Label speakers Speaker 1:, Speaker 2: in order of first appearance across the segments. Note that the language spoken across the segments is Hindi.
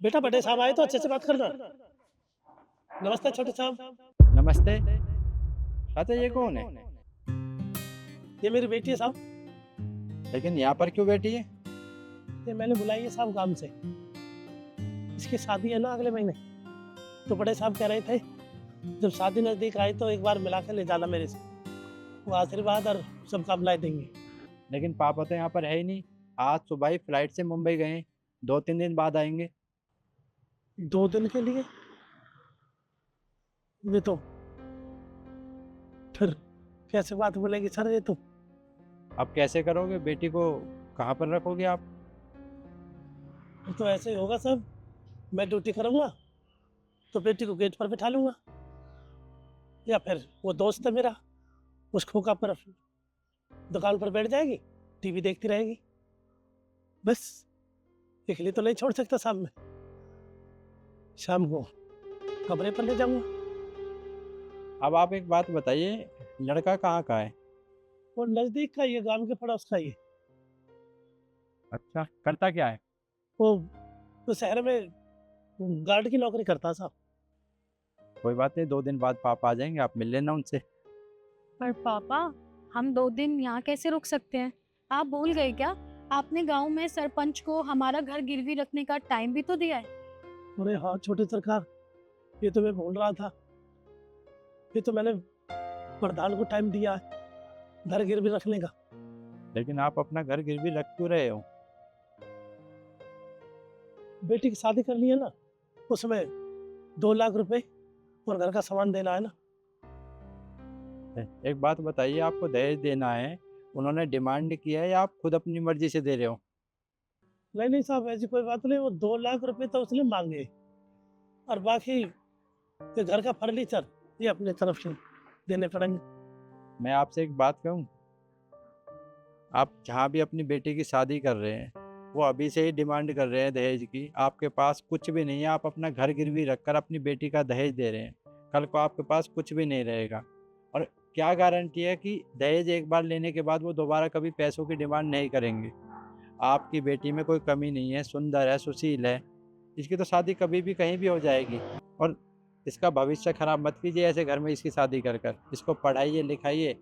Speaker 1: बेटा बड़े साहब आए तो अच्छे से बात करना। नमस्ते छोटे साहब।
Speaker 2: नमस्ते। चाचा ये कौन है?
Speaker 1: ये मेरी बेटी है साहब।
Speaker 2: लेकिन यहाँ पर क्यों बैठी है?
Speaker 1: ये मैंने बुलाई है साहब काम से। इसकी शादी है ना अगले महीने। तो बड़े साहब कह रहे थे जब शादी नजदीक आई तो एक बार मिला के ले जाना मेरे से। वो आशीर्वाद और सब काम ला देंगे।
Speaker 2: लेकिन पापा तो यहाँ पर है ही नहीं। आज सुबह ही फ्लाइट से मुंबई गए हैं। 2-3 दिन बाद आएंगे।
Speaker 1: 2 दिन के लिए? ये तो फिर कैसे बात बोलेंगे सर ये तो।
Speaker 2: अब कैसे करोगे? बेटी को कहाँ पर रखोगे आप?
Speaker 1: ये तो ऐसे ही होगा सब। मैं ड्यूटी करूँगा तो बेटी को गेट पर बिठा लूँगा, या फिर वो दोस्त है मेरा उस खोखा पर दुकान पर बैठ जाएगी, टीवी देखती रहेगी। बस अकेली तो नहीं छोड़ सकता साहब मैं। शाम को कमरे पर ले जाऊंगा।
Speaker 2: अब आप एक बात बताइए, लड़का कहाँ का है?
Speaker 1: वो नजदीक का ये गांव के पड़ोस का ये।
Speaker 2: अच्छा, करता क्या है?
Speaker 1: वो तो शहर में गार्ड की नौकरी करता साहब।
Speaker 2: कोई बात नहीं, 2 दिन बाद पापा आ जाएंगे, आप मिल लेना उनसे।
Speaker 3: पर पापा, हम 2 दिन यहाँ कैसे रुक सकते हैं? आप भूल गए क्या? आपने गांव में सरपंच को हमारा घर गिरवी रखने का टाइम भी तो दिया है।
Speaker 1: अरे हाँ छोटे सरकार, ये तो मैं भूल रहा था। ये तो मैंने प्रधान को टाइम दिया है घर गिरवी रखने का।
Speaker 2: लेकिन आप अपना घर गिरवी रख क्यों रहे हो?
Speaker 1: बेटी की शादी करनी है ना, उसमें 2 लाख रुपए और घर का सामान देना है ना।
Speaker 2: एक बात बताइए, आपको दहेज देना है, उन्होंने डिमांड किया है या आप खुद अपनी मर्जी से दे रहे हो?
Speaker 1: नहीं नहीं साहब, ऐसी कोई बात नहीं। वो 2 लाख रुपए तो उसने मांगे और बाकी ये घर का फर्नीचर ये अपने तरफ से देने पड़ेंगे।
Speaker 2: मैं आपसे एक बात कहूँ, आप जहाँ भी अपनी बेटी की शादी कर रहे हैं वो अभी से ही डिमांड कर रहे हैं दहेज की। आपके पास कुछ भी नहीं है, आप अपना घर गिरवी रखकर अपनी बेटी का दहेज दे रहे हैं। कल को आपके पास कुछ भी नहीं रहेगा। और क्या गारंटी है कि दहेज एक बार लेने के बाद वो दोबारा कभी पैसों की डिमांड नहीं करेंगे? आपकी बेटी में कोई कमी नहीं है, सुंदर है, सुशील है। इसकी तो शादी कभी भी कहीं भी हो जाएगी। और इसका भविष्य खराब मत कीजिए ऐसे घर में इसकी शादी कर कर। इसको पढ़ाइए लिखाइए।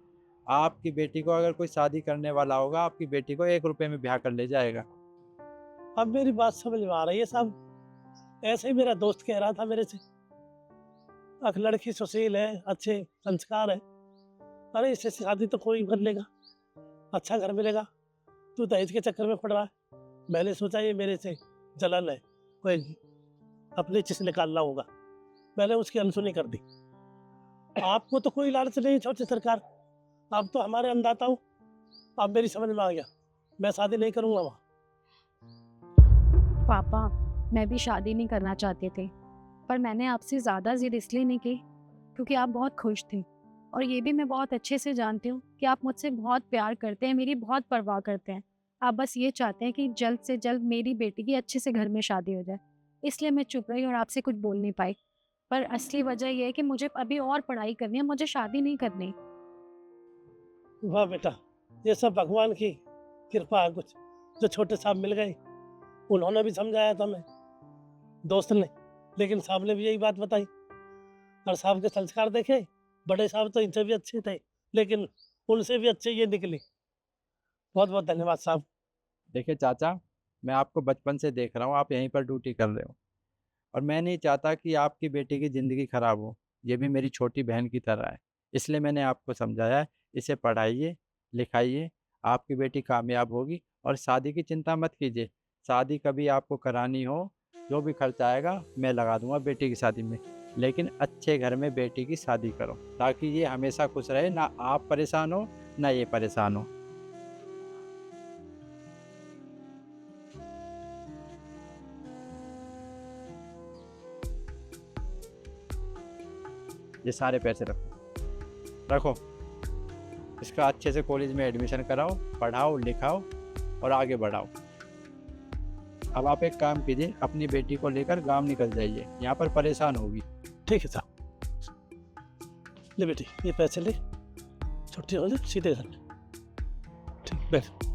Speaker 2: आपकी बेटी को अगर कोई शादी करने वाला होगा, आपकी बेटी को 1 रुपए में ब्याह कर ले जाएगा।
Speaker 1: अब मेरी बात समझ में आ रही है साहब। ऐसे ही मेरा दोस्त कह रहा था मेरे से, अख लड़की सुशील है, अच्छे संस्कार है, अरे इससे शादी तो कोई कर लेगा, अच्छा घर मिलेगा, तू दहेज के चक्कर में पड़ रहा है। मैंने सोचा ये मेरे से जलन है, कोई अपनी चीज निकालना होगा। मैंने उसकी अनसुनी कर दी। आपको तो कोई लालच नहीं छोटी सरकार, आप तो हमारे अन्नदाता हो। आप मेरी समझ में आ गया, मैं शादी नहीं करूंगा वहाँ।
Speaker 3: पापा, मैं भी शादी नहीं करना चाहते थे, पर मैंने आपसे ज़्यादा जिद इसलिए नहीं की क्योंकि आप बहुत खुश थे। और ये भी मैं बहुत अच्छे से जानती हूँ कि आप मुझसे बहुत प्यार करते हैं, मेरी बहुत परवाह करते हैं। आप बस ये चाहते हैं कि जल्द से जल्द मेरी बेटी की अच्छे से घर में शादी हो जाए। इसलिए मैं चुप रही और आपसे कुछ बोल नहीं पाई। पर असली वजह ये है कि मुझे अभी और पढ़ाई करनी है, मुझे शादी नहीं करनी।
Speaker 1: वाह बेटा, ये सब भगवान की कृपा है। कुछ जो छोटे साहब मिल गए, उन्होंने भी समझाया था मैं दोस्त ने, लेकिन साहब ने भी यही बात बताई। और साहब के संस्कार देखे, बड़े साहब तो इनसे भी अच्छे थे, लेकिन उनसे भी अच्छे ये निकले। बहुत बहुत धन्यवाद साहब।
Speaker 2: देखिए चाचा, मैं आपको बचपन से देख रहा हूँ, आप यहीं पर ड्यूटी कर रहे हो। और मैं नहीं चाहता कि आपकी बेटी की ज़िंदगी खराब हो। ये भी मेरी छोटी बहन की तरह है। इसलिए मैंने आपको समझाया है, इसे पढ़ाइए लिखाइए, आपकी बेटी कामयाब होगी। और शादी की चिंता मत कीजिए। शादी कभी आपको करानी हो, जो भी खर्चा आएगा मैं लगा दूंगा बेटी की शादी में। लेकिन अच्छे घर में बेटी की शादी करो, ताकि ये हमेशा खुश रहे, ना आप परेशान हो ना ये परेशान हो। ये सारे पैसे रखो रखो। इसका अच्छे से कॉलेज में एडमिशन कराओ, पढ़ाओ लिखाओ और आगे बढ़ाओ। अब आप एक काम कीजिए, अपनी बेटी को लेकर गांव निकल जाइए, यहाँ पर परेशान होगी।
Speaker 1: ठीक है साहब। ले बेटी, ये पैसे ले, छुट्टी हो जाए सीधे घर। ठीक, बैठ।